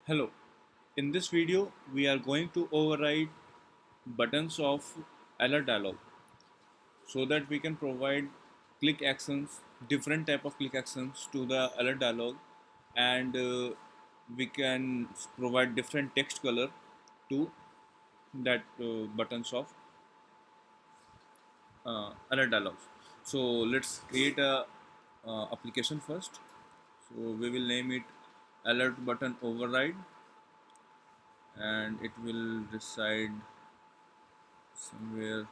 Hello, in this video we are going to override buttons of alert dialog so that we can provide click actions, different type of click actions to the alert dialog, and we can provide different text color to that buttons of alert dialogs. So let's create a application first. So we will name it alert button override, and it will reside somewhere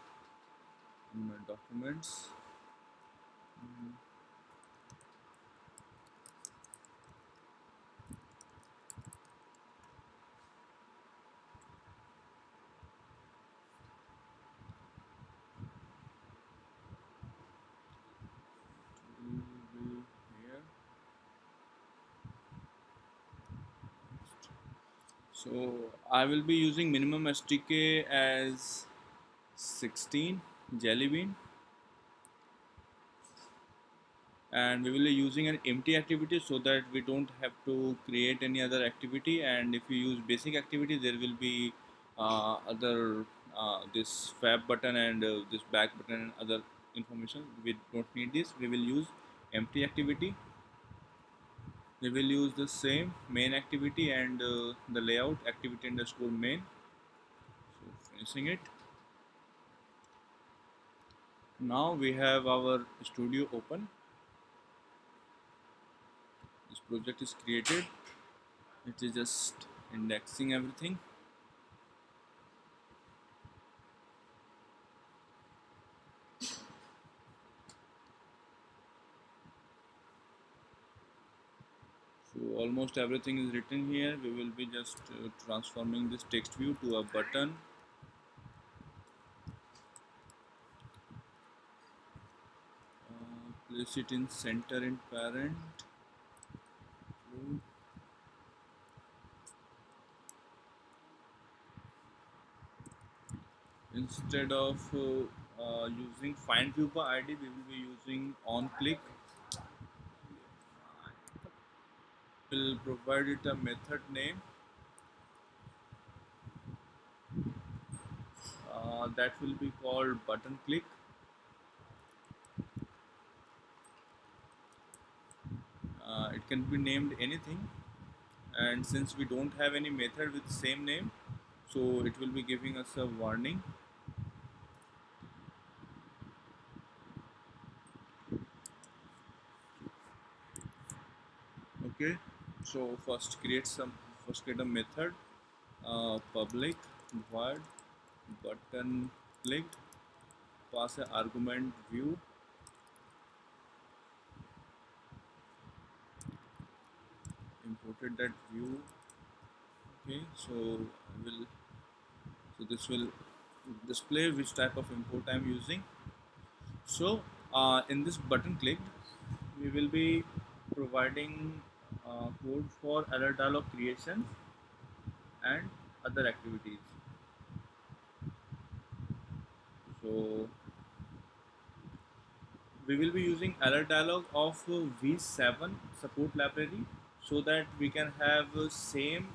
in my documents. Will be here. So I will be using minimum SDK as 16 Jelly Bean, and we will be using an empty activity so that we don't have to create any other activity. And if you use basic activity, there will be other this fab button and this back button and other information. We don't need this. We will use empty activity. We will use the same main activity and the layout activity underscore main. So finishing it. Now we have our studio open. This project is created. It is just indexing everything. So almost everything is written here. We will be just transforming this text view to a button. Place it in center in parent. Instead of using find view by ID, we will be using on click. We'll provide it a method name that will be called button click. It can be named anything, and since we don't have any method with same name, so it will be giving us a warning. Okay, so first create a method, public void button clicked, pass a argument view, imported that view. Okay, so I will so this will display which type of import I'm using. So in this button clicked, we will be providing code for alert dialog creation and other activities. So we will be using alert dialog of v7 support library so that we can have same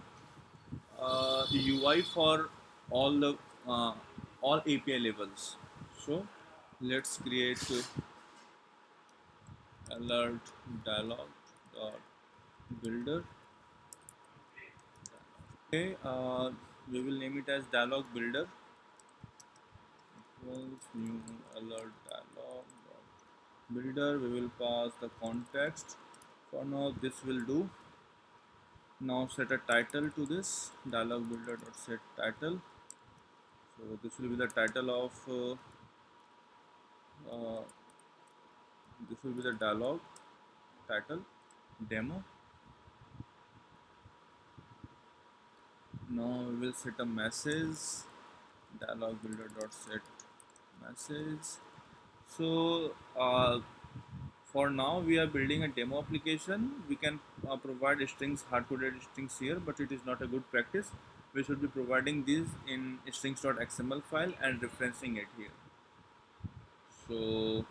UI for all the uh, all API levels. So let's create alert dialog dot builder. Okay, we will name it as dialog builder equals new alert dialog dot builder. We will pass the context. For now, this will do. Now set a title to this dialog builder dot set title. So this will be the title of uh, this will be the dialog title demo. Now we will set a message dialog builder dot set message. So for now we are building a demo application. We can provide strings, hard-coded strings here, but it is not a good practice. We should be providing these in strings.xml file and referencing it here. So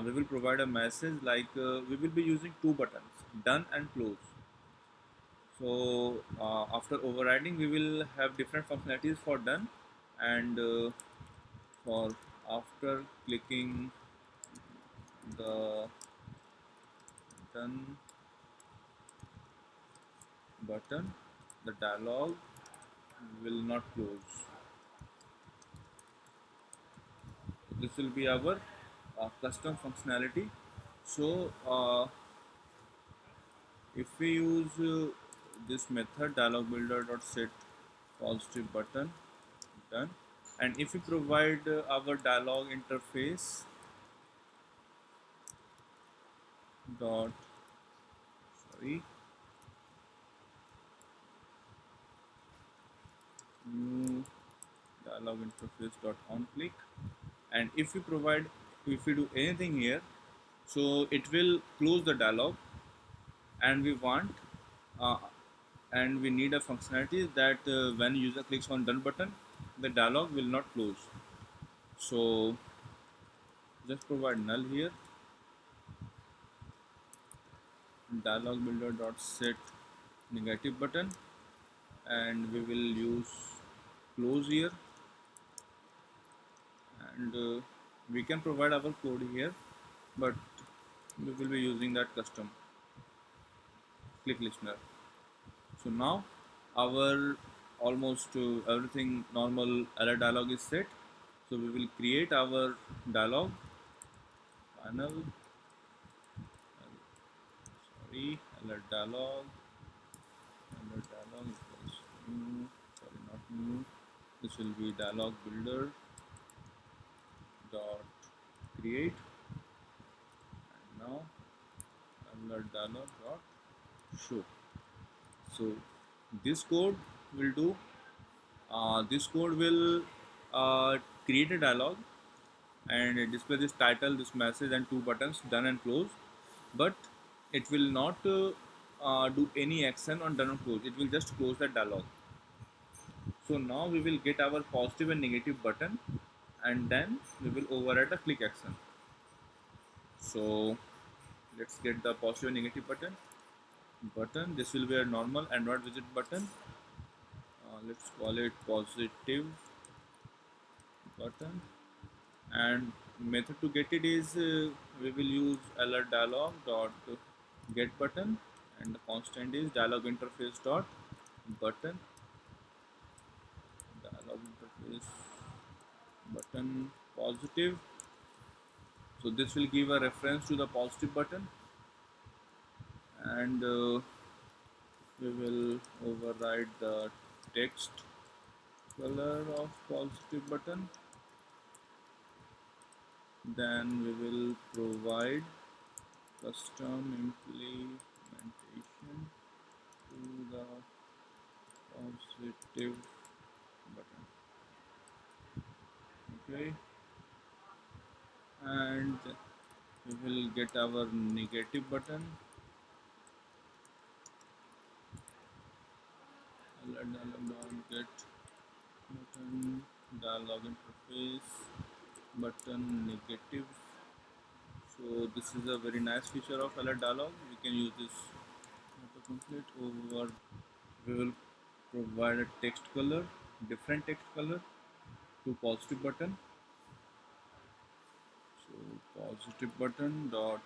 we will provide a message like we will be using two buttons, done and close. So after overriding, we will have different functionalities for done, and for after clicking the done button, the dialog will not close. This will be our custom functionality. So if we use this method dialog builder dot set positive button done, and if we provide our dialog interface dot sorry new dialog interface dot on click, and if we provide, if we do anything here, so it will close the dialog, and we want uh, and we need a functionality that when user clicks on done button, the dialog will not close. So just provide null here, dialog builder dot set negative button, and we will use close here, and we can provide our code here, but we will be using that custom click listener. So now our almost everything normal error dialog is set. So we will create our dialog panel, sorry, alert dialog, alert dialog equals new, sorry, not new. This will be dialog builder dot create, and now alert dialog dot show. So this code will do. This code will create a dialog and display this title, this message, and two buttons, done and close. But it will not do any action on done and close. It will just close that dialog. So now we will get our positive and negative button, and then we will override the click action. So let's get the positive and negative button. This will be a normal Android widget button. Let's call it positive button, and method to get it is we will use alert dialog dot get button, and the constant is dialog interface dot button, dialog interface button positive. So this will give a reference to the positive button, and we will override the text color of positive button. Then we will provide custom implementation to the positive button. Okay, and we will get our negative button, alert dialog dot get button, dialog interface button negative. So this is a very nice feature of alert dialog. We can use this autocomplete over. We will provide a text color, different text color to positive button. So positive button dot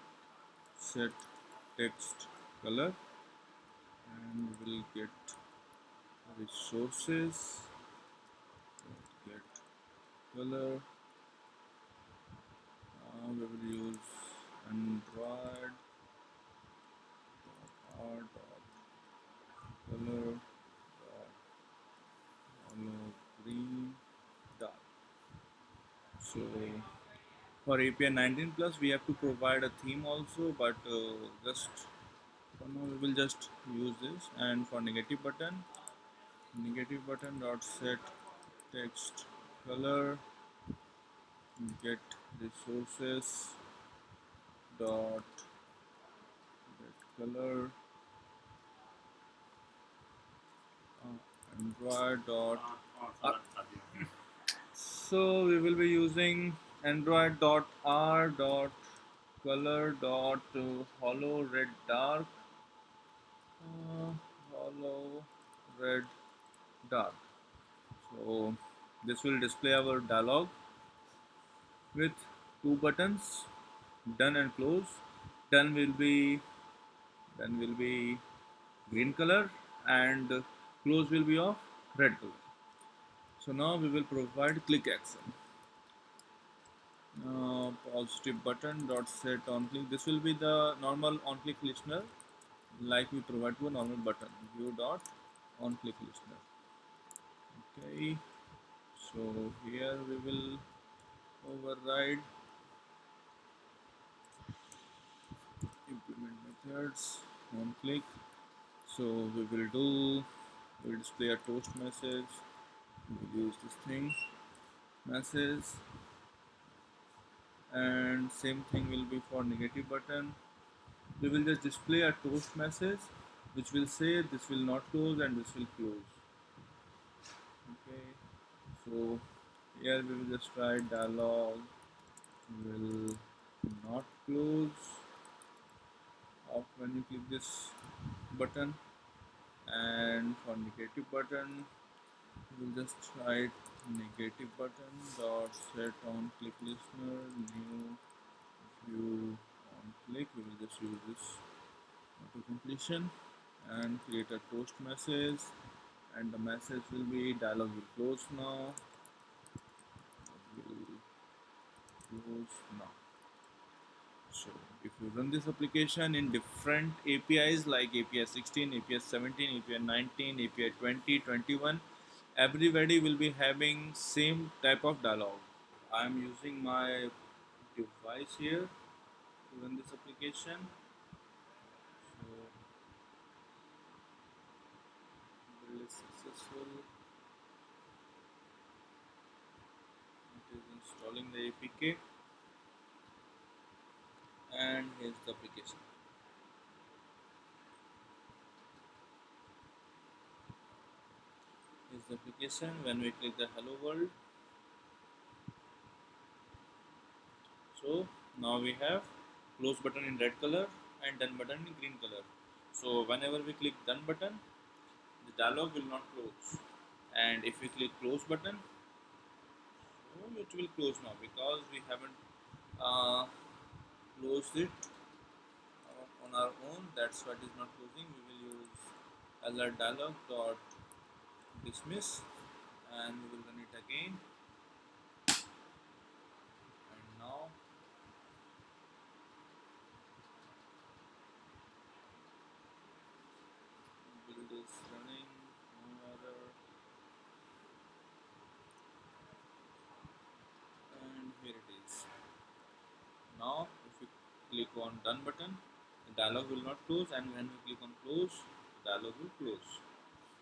set text color, and we will get resources, get color. We will use Android r dot color dot hollow green dark. So for API 19 plus we have to provide a theme also, but just for now we will just use this. And for negative button dot set text color, get resources dot get color, Android dot so we will be using Android dot r dot color dot hollow red dark, follow red dark. So this will display our dialog with two buttons, done and close. Done will be green color, and close will be of red color. So now we will provide click action. Positive button dot set on click. This will be the normal on click listener, like we provide to a normal button. View dot on click listener. Okay. So here we will override implement methods on click. So we will display a toast message. We will use this thing message, and same thing will be for negative button. We will just display a toast message which will say this will not close and this will close. Okay, so here we will just write dialog will not close off when you click this button, and for negative button we will just write negative button dot set on click listener new view on click. We will just use this auto completion and create a toast message, and the message will be dialog will close now, will close now. So if you run this application in different APIs like API 16, API 17, API 19, API 20, 21, everybody will be having same type of dialog. I am using my device here to run this application. So build is successful. It is installing the APK, and here's the application. Here's the application. When we click the hello world, so now we have close button in red color and done button in green color. So whenever we click done button, the dialog will not close, and if we click close button, so it will close now because we haven't closed it on our own. That's why it is not closing. We will use alert dialog dot dismiss, and we will run it again, and now build is running, no error, and here it is. Now if we click on done button, the dialog will not close, and when we click on close, the dialog will close.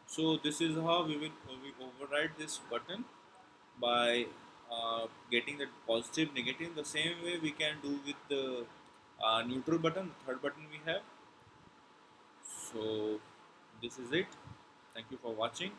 So this is how we override this button by getting the positive negative. The same way we can do with the neutral button, the third button we have. So this is it. Thank you for watching.